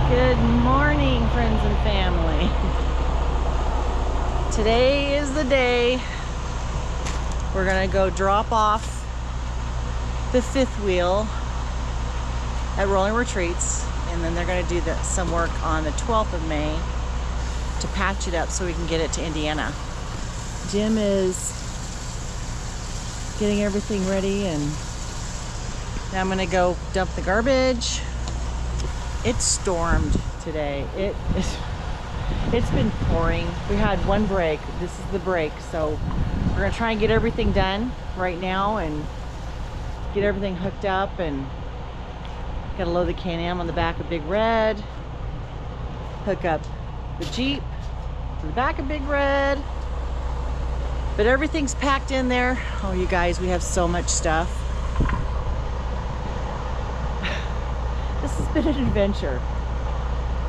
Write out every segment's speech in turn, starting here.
Good morning, friends and family. Today is the day we're gonna go drop off the fifth wheel at Rolling Retreats, and then they're gonna do some work on the 12th of May to patch it up so we can get it to Indiana. Jim is getting everything ready, and now I'm gonna go dump the garbage. It stormed today. It's been pouring. We had one break. This is the break. So we're gonna try and get everything done right now and get everything hooked up, and gotta load the Can-Am on the back of Big Red, hook up the Jeep to the back of Big Red. But everything's packed in there. Oh, you guys, we have so much stuff. This has been an adventure,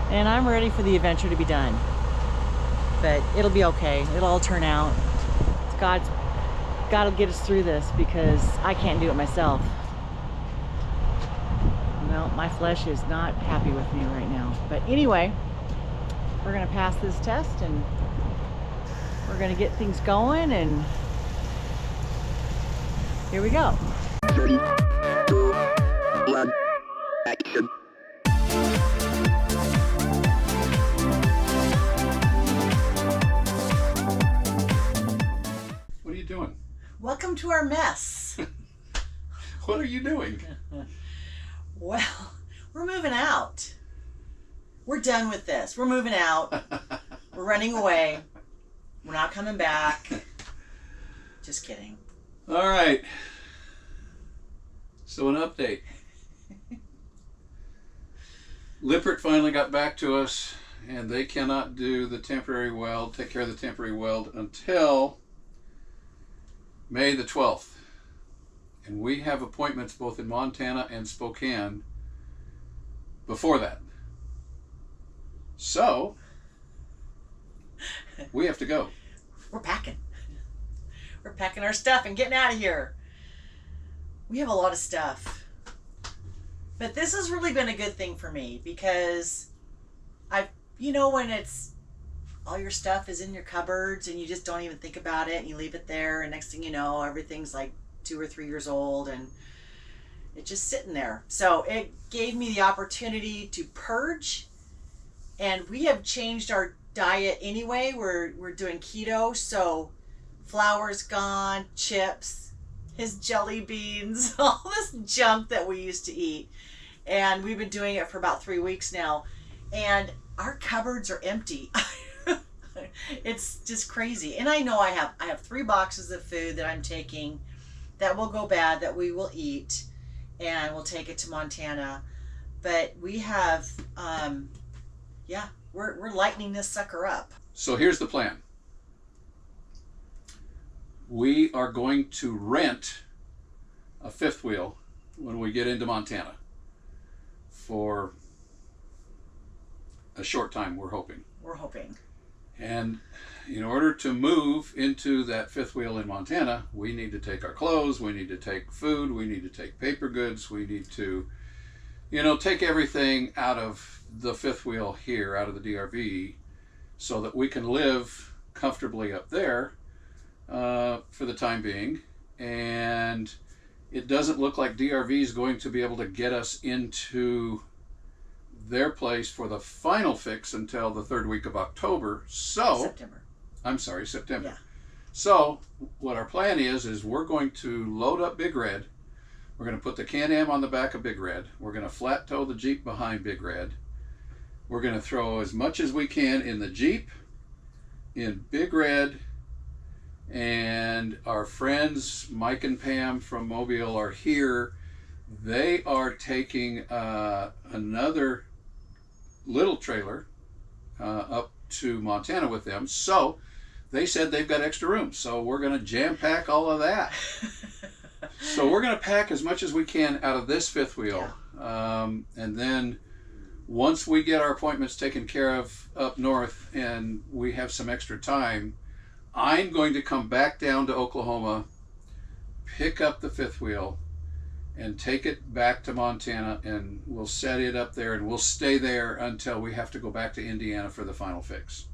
and I'm ready for the adventure to be done. But it'll be okay. It'll all turn out. God will get us through this, because I can't do it myself. No, my flesh is not happy with me right now. But anyway, we're gonna pass this test, and we're gonna get things going, and here we go. 3, 2, 1, action. What are you doing? Welcome to our mess. What are you doing? Well, we're moving out. We're done with this. We're moving out. We're running away. We're not coming back. Just kidding. All right. So an update. Lippert finally got back to us, and they cannot do the temporary weld, take care of the temporary weld until May the 12th. And we have appointments both in Montana and Spokane before that. So we have to go. We're packing. We're packing our stuff and getting out of here. We have a lot of stuff. But this has really been a good thing for me, because when it's all your stuff is in your cupboards and you just don't even think about it and you leave it there, and next thing you know, everything's like 2 or 3 years old and it's just sitting there. So it gave me the opportunity to purge, and we have changed our diet anyway. We're doing keto, so flour's gone, chips, his jelly beans, all this junk that we used to eat. And we've been doing it for about 3 weeks now, and our cupboards are empty. It's just crazy. And I know I have 3 boxes of food that I'm taking that will go bad, that we will eat, and we'll take it to Montana. But we have, we're lightening this sucker up. So here's the plan. We are going to rent a fifth wheel when we get into Montana for a short time, we're hoping. We're hoping. And in order to move into that fifth wheel in Montana, we need to take our clothes, we need to take food, we need to take paper goods, we need to, take everything out of the fifth wheel here, out of the DRV, so that we can live comfortably up there for the time being. And it doesn't look like DRV is going to be able to get us into their place for the final fix until the 3rd week of October. So September. I'm sorry, September. Yeah. So what our plan is we're going to load up Big Red. We're going to put the Can-Am on the back of Big Red. We're going to flat tow the Jeep behind Big Red. We're going to throw as much as we can in the Jeep, in Big Red, and our friends Mike and Pam from Mobile are here. They are taking another little trailer up to Montana with them. So they said they've got extra room. So we're going to jam pack all of that. So we're going to pack as much as we can out of this fifth wheel. Yeah. And then once we get our appointments taken care of up north and we have some extra time, I'm going to come back down to Oklahoma, pick up the fifth wheel, and take it back to Montana, and we'll set it up there, and we'll stay there until we have to go back to Indiana for the final fix.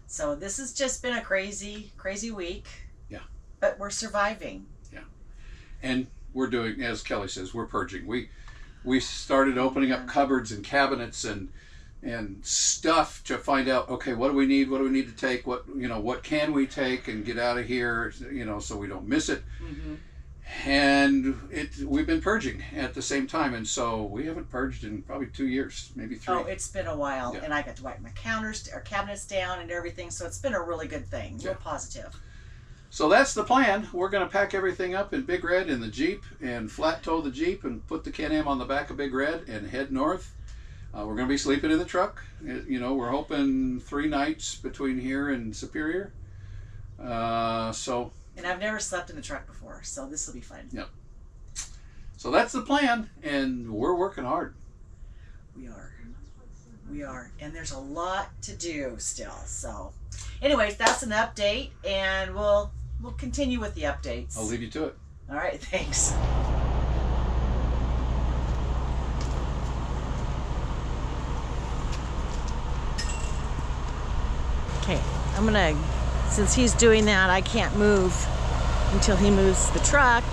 So this has just been a crazy, crazy week. Yeah. But we're surviving. Yeah. And we're doing, as Kelly says, we're purging. We started opening up cupboards and cabinets and stuff to find out, okay, what do we need to take, what can we take and get out of here, so we don't miss it. Mm-hmm. And we've been purging at the same time, and so we haven't purged in probably 2 years, maybe 3. Oh, it's been a while. Yeah. And I got to wipe my cabinets down and everything, so it's been a really good thing. Real positive. So that's the plan. We're going to pack everything up in Big Red in the Jeep and flat tow the Jeep and put the Can-Am on the back of Big Red and head north. We're going to be sleeping in the truck. We're hoping 3 nights between here and Superior. And I've never slept in the truck before, so this will be fun. Yep. So that's the plan, and we're working hard. We are. And there's a lot to do still. So anyways, that's an update, and we'll continue with the updates. I'll leave you to it. All right, thanks. Okay, I'm gonna, since he's doing that, I can't move until he moves the truck.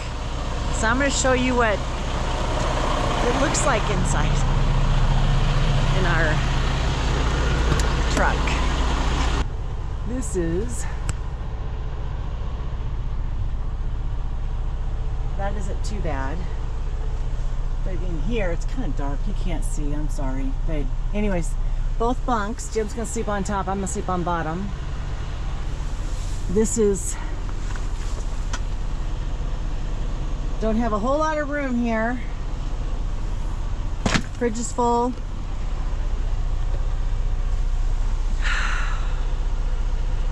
So I'm gonna show you what it looks like inside in our truck. This is, that isn't too bad. But in here, it's kind of dark. You can't see, I'm sorry. But anyways, both bunks. Jim's gonna sleep on top, I'm gonna sleep on bottom. This is, don't have a whole lot of room here. Fridge is full.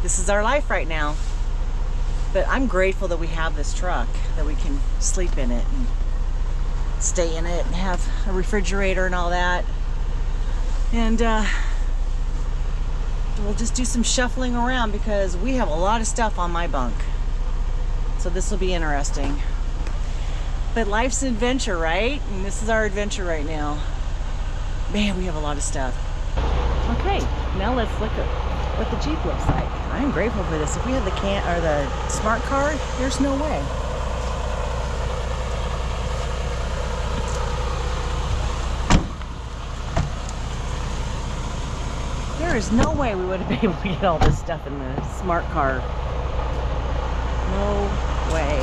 This is our life right now. But I'm grateful that we have this truck, that we can sleep in it and stay in it and have a refrigerator and all that. And we'll just do some shuffling around because we have a lot of stuff on my bunk. So this will be interesting. But life's an adventure, right? And this is our adventure right now. Man, we have a lot of stuff. Okay, now let's look at what the Jeep looks like. I'm grateful for this. If we had the smart car, there's no way. There is no way we would have been able to get all this stuff in the smart car. No way.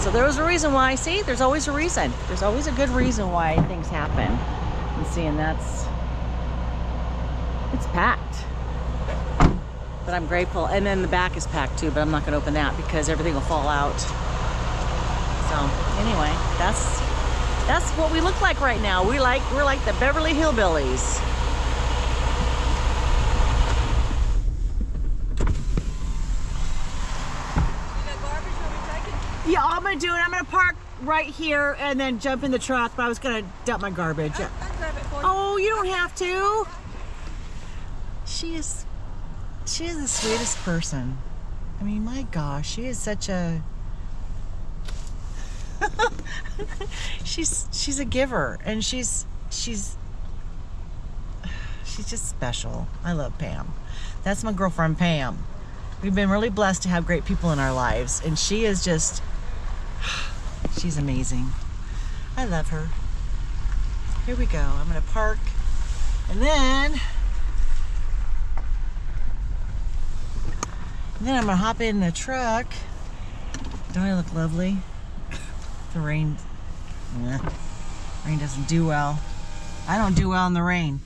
So there was a reason why. See, there's always a reason. There's always a good reason why things happen. And see, and it's packed. But I'm grateful. And then the back is packed too, but I'm not going to open that because everything will fall out. So anyway, that's what we look like right now. We're like the Beverly Hillbillies. Yeah, all I'm gonna do it. I'm gonna park right here and then jump in the truck. But I was gonna dump my garbage. I'll grab it for you. Oh, you don't have to. She is the sweetest person. I mean, my gosh, she is such a. she's a giver, and she's just special. I love Pam. That's my girlfriend Pam. We've been really blessed to have great people in our lives, and she is just, she's amazing. I love her. Here we go. I'm gonna park, and then I'm gonna hop in the truck. Don't I look lovely? The rain, rain doesn't do well. I don't do well in the rain.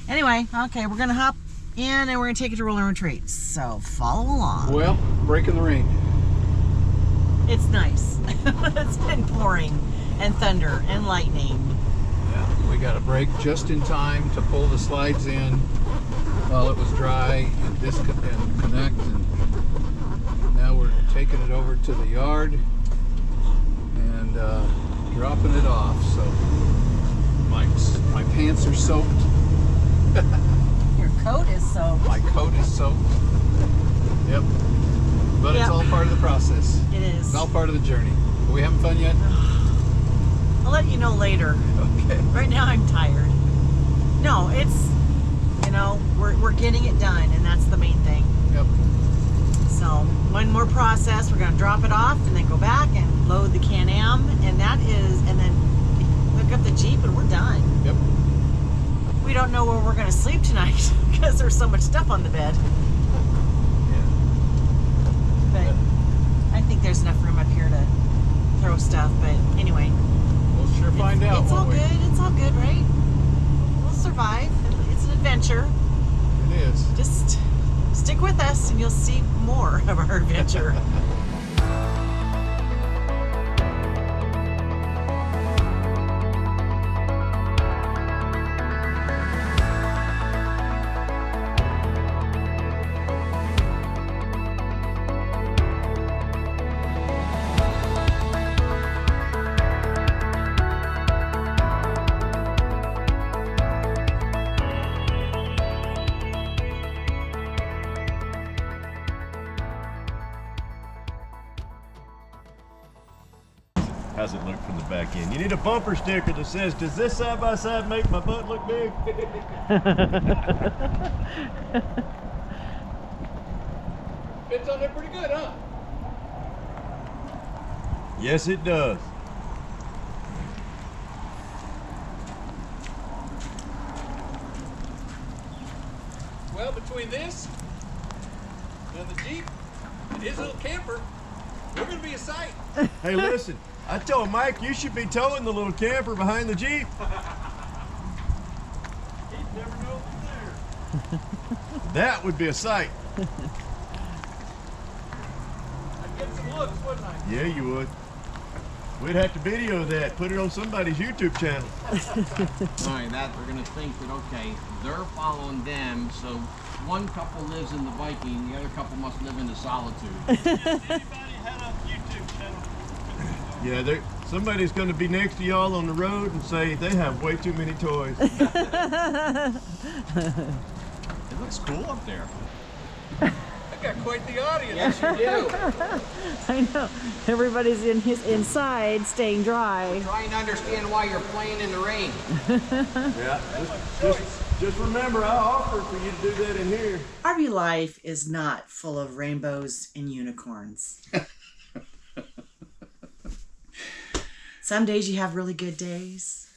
Anyway, okay, we're gonna hop in and we're gonna take it to Rolling Retreats. So follow along. Well, breaking the rain. It's nice. It's been pouring and thunder and lightning. Yeah, we got a break just in time to pull the slides in while it was dry and connect. And now we're taking it over to the yard and dropping it off. So my pants are soaked. Your coat is soaked. My coat is soaked. Yep. But it's all part of the process. It is. It's all part of the journey. we having fun yet? I'll let you know later. Okay. Right now I'm tired. No, it's, you know, we're getting it done, and that's the main thing. Yep. So one more process, we're gonna drop it off and then go back and load the Can-Am, and then hook up the Jeep and we're done. Yep. We don't know where we're gonna sleep tonight because there's so much stuff on the bed. Yeah. But I think there's enough room up here to throw stuff, but anyway. We'll sure find out. It's all won't we? good, it's all good, right? We'll survive. It's an adventure. It is. Just stick with us and you'll see more of our adventure. How's it look from the back end? You need a bumper sticker that says, does this side-by-side make my butt look big? Fits on there pretty good, huh? Yes, it does. Well, between this and the Jeep and his little camper, we're going to be a sight. Hey, listen, I told Mike you should be towing the little camper behind the Jeep. He'd never know it was there. That would be a sight. I'd get some looks, wouldn't I? Yeah, you would. We'd have to video that, put it on somebody's YouTube channel. Knowing that, they're going to think that, okay, they're following them, so one couple lives in the Viking, the other couple must live in the Solitude. Anybody had a YouTube channel? Yeah, somebody's going to be next to y'all on the road and say they have way too many toys. It looks cool up there. I got quite the audience. Yes, you do. I know. Everybody's inside staying dry. Trying to understand why you're playing in the rain. Yeah, just remember, I offered for you to do that in here. RV life is not full of rainbows and unicorns. Some days you have really good days,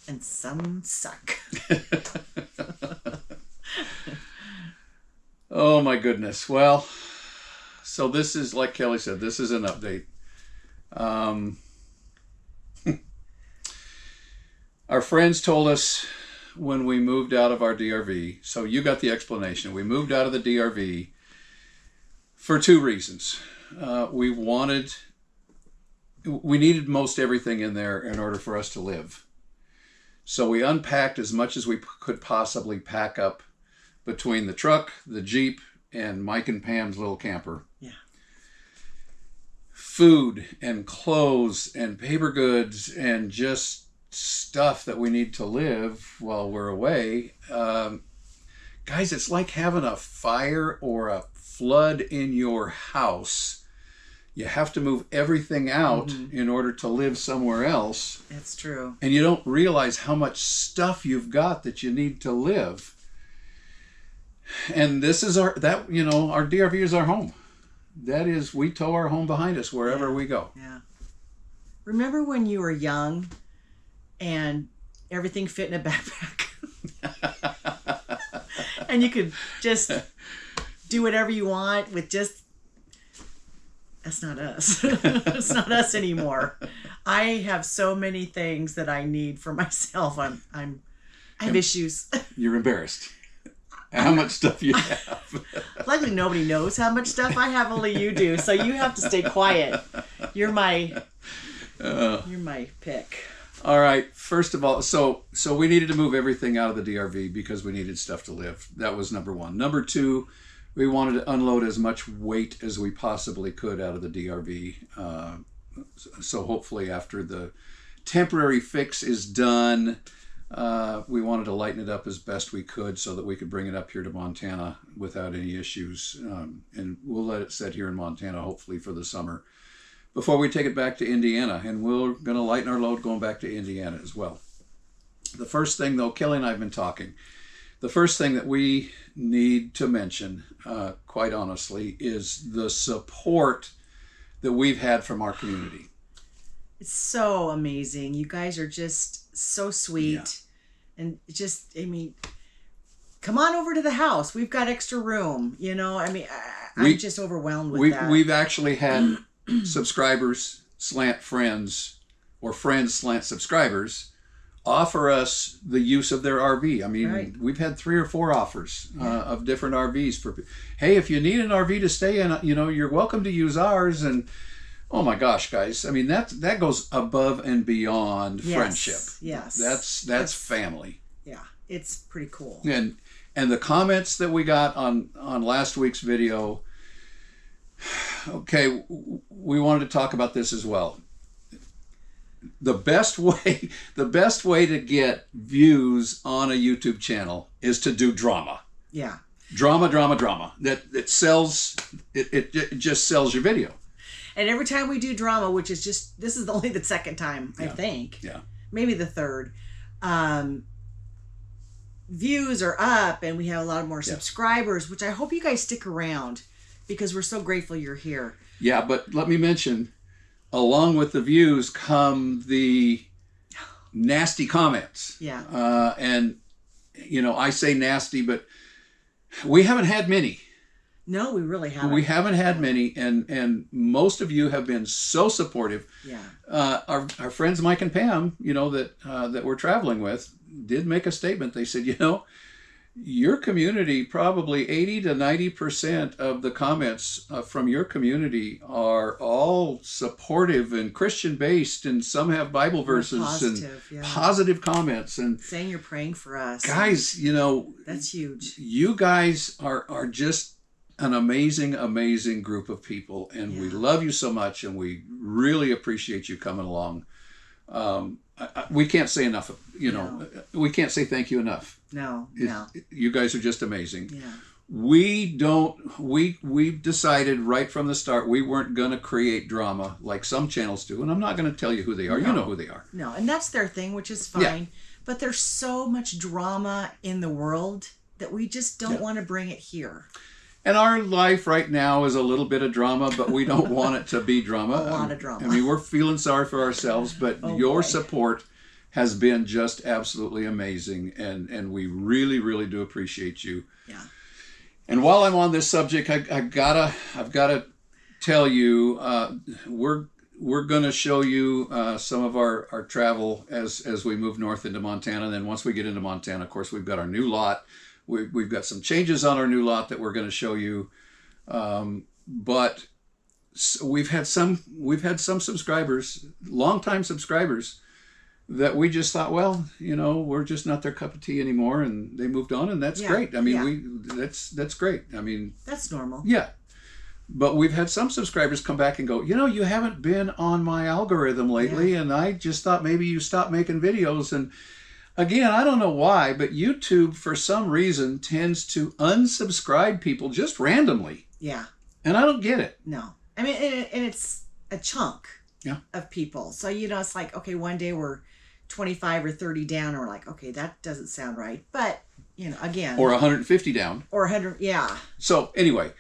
and some suck. Oh my goodness. Well, so this is, like Kelly said, this is an update. Our friends told us when we moved out of our DRV, so you got the explanation. We moved out of the DRV for two reasons. We needed most everything in there in order for us to live. So we unpacked as much as we could possibly pack up between the truck, the Jeep, and Mike and Pam's little camper. Yeah. Food and clothes and paper goods and just stuff that we need to live while we're away. Guys, it's like having a fire or a flood in your house. You have to move everything out in order to live somewhere else. That's true. And you don't realize how much stuff you've got that you need to live. And this is our DRV is our home. That is, we tow our home behind us wherever we go. Yeah. Remember when you were young and everything fit in a backpack? And you could just do whatever you want with just... That's not us. It's not us anymore. I have so many things that I need for myself. I have issues. You're embarrassed. How much stuff you have. Luckily, nobody knows how much stuff I have. Only you do. So you have to stay quiet. You're my pick. All right. First of all, so we needed to move everything out of the DRV because we needed stuff to live. That was number one. Number two, we wanted to unload as much weight as we possibly could out of the DRV. So hopefully after the temporary fix is done, we wanted to lighten it up as best we could so that we could bring it up here to Montana without any issues. And we'll let it sit here in Montana hopefully for the summer. before we take it back to Indiana, and we're going to lighten our load going back to Indiana as well. The first thing, though, Kelly and I have been talking. The first thing that we need to mention, quite honestly, is the support that we've had from our community. It's so amazing. You guys are just so sweet. Yeah. And just, I mean, come on over to the house. We've got extra room. You know, I mean, I'm just overwhelmed with that. We've actually had subscribers slant friends, or friends slant subscribers, offer us the use of their RV. I mean, Right. we've had 3 or 4 offers of different RVs for, hey, if you need an RV to stay in, you know, you're welcome to use ours. And oh my gosh, guys, I mean, that goes above and beyond friendship. Yes. That's family. Yeah, it's pretty cool. And the comments that we got on last week's video, okay, we wanted to talk about this as well. The best way to get views on a YouTube channel is to do drama. Yeah. Drama. That sells. It just sells your video. And every time we do drama, which is just, this is only the second time, I think. Yeah. Maybe the third. Views are up and we have a lot more subscribers, which I hope you guys stick around because we're so grateful you're here. Yeah, but let me mention, along with the views come the nasty comments. Yeah. And, you know, I say nasty, but we haven't had many. No, we really haven't. We haven't had many, and most of you have been so supportive. Yeah. Our friends Mike and Pam, you know, that we're traveling with, did make a statement. They said, you know, your community, probably 80 to 90% of the comments from your community are all supportive and Christian based, and some have Bible verses and positive comments, and saying you're praying for us. Guys, you know, that's huge. You guys are just an amazing group of people, and we love you so much, and we really appreciate you coming along. We can't say enough, you know, we can't say thank you enough. No. You guys are just amazing. Yeah. We've decided right from the start we weren't going to create drama like some channels do, and I'm not going to tell you who they are. No. You know who they are. No, and that's their thing, which is fine. Yeah. But there's so much drama in the world that we just don't want to bring it here. And our life right now is a little bit of drama, but we don't want it to be drama. A lot of drama. I mean, we're feeling sorry for ourselves, but your support has been just absolutely amazing, and we really do appreciate you. Yeah. And while I'm on this subject, I've gotta tell you, we're gonna show you some of our travel as we move north into Montana. And then once we get into Montana, of course, we've got our new lot. We've got some changes on our new lot that we're going to show you, but we've had some subscribers, longtime subscribers, that we just thought, well, you know, we're just not their cup of tea anymore, and they moved on, and that's great. I mean, that's great. I mean, that's normal. Yeah, but we've had some subscribers come back and go, you know, you haven't been on my algorithm lately, and I just thought maybe you stopped making videos. And again, I don't know why, but YouTube, for some reason, tends to unsubscribe people just randomly. Yeah. And I don't get it. No. I mean, and it's a chunk of people. So, you know, it's like, okay, one day we're 25 or 30 down, and we're like, okay, that doesn't sound right. But, you know, again. Or 150 down. Or 100, yeah. So, anyway,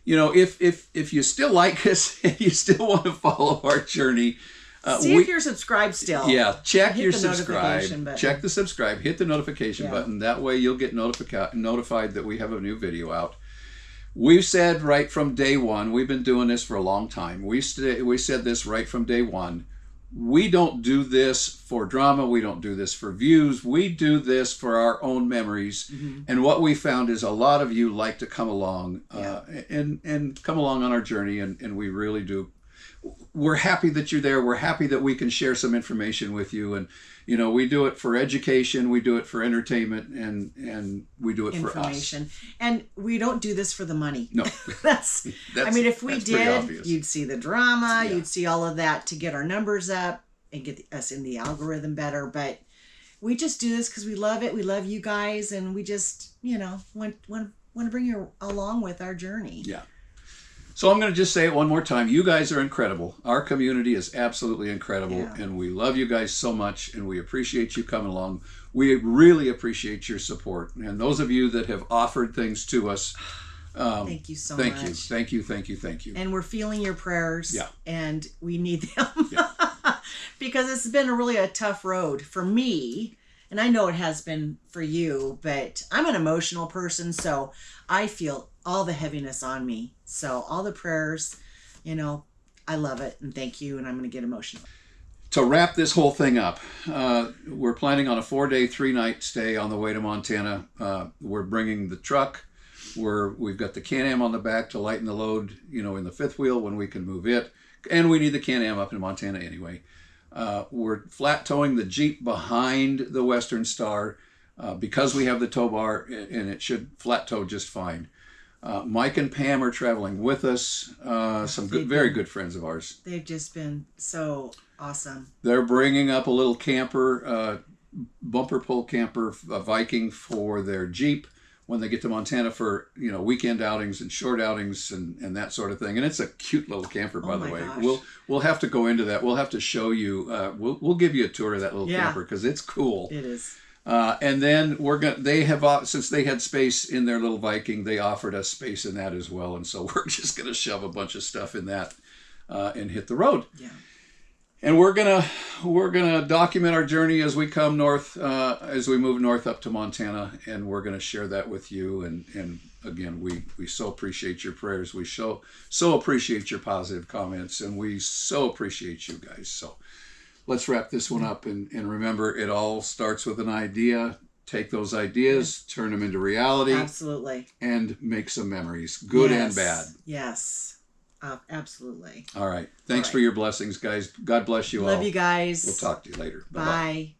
you know, if you still like us and you still want to follow our journey, see if you're subscribed still. Yeah, check your subscribe. Check the subscribe. Hit the notification button. That way you'll get notified that we have a new video out. We've said right from day one, we've been doing this for a long time. We said this right from day one. We don't do this for drama. We don't do this for views. We do this for our own memories. Mm-hmm. And what we found is a lot of you like to come along and come along on our journey, and we really do. We're happy that you're there. We're happy that we can share some information with you. And, you know, we do it for education. We do it for entertainment, and we do it for us. And we don't do this for the money. No. that's I mean, if we did, you'd see the drama, you'd see all of that to get our numbers up and get us in the algorithm better. But we just do this because we love it. We love you guys. And we just, you know, want to bring you along with our journey. Yeah. So I'm going to just say it one more time. You guys are incredible. Our community is absolutely incredible, Yeah. and we love you guys so much, and we appreciate you coming along. We really appreciate your support. And those of you that have offered things to us, Thank you so thank much. you. Thank you, thank you, thank you. And we're feeling your prayers. Yeah. And we need them. Yeah. Because it's been really a tough road for me. And I know it has been for you, but I'm an emotional person, so I feel all the heaviness on me. So all the prayers, you know, I love it, and thank you, and I'm going to get emotional. To wrap this whole thing up, we're planning on a 4-day, 3-night stay on the way to Montana. We're bringing the truck. We've got the Can-Am on the back to lighten the load, you know, in the fifth wheel when we can move it. And we need the Can-Am up in Montana anyway. We're flat towing the Jeep behind the Western Star because we have the tow bar, and it should flat tow just fine. Mike and Pam are traveling with us, some good, very good friends of ours. They've just been so awesome. They're bringing up a little camper, bumper pull camper, a Viking for their Jeep when they get to Montana for, you know, weekend outings and short outings and that sort of thing. And it's a cute little camper, by the way. Gosh. We'll have to go into that. We'll have to show you. We'll give you a tour of that little camper because it's cool. It is. And then they have, since they had space in their little Viking, they offered us space in that as well. And so we're just going to shove a bunch of stuff in that and hit the road. Yeah. And we're gonna document our journey as we come north, as we move north up to Montana, and we're gonna share that with you. And again, we so appreciate your prayers. We so appreciate your positive comments, and we so appreciate you guys. So let's wrap this one up, and remember, it all starts with an idea. Take those ideas, turn them into reality. Absolutely. And make some memories, good and bad. Yes. Absolutely. All right. Thanks for your blessings, guys. God bless you all. Love you guys. We'll talk to you later. Bye-bye. Bye.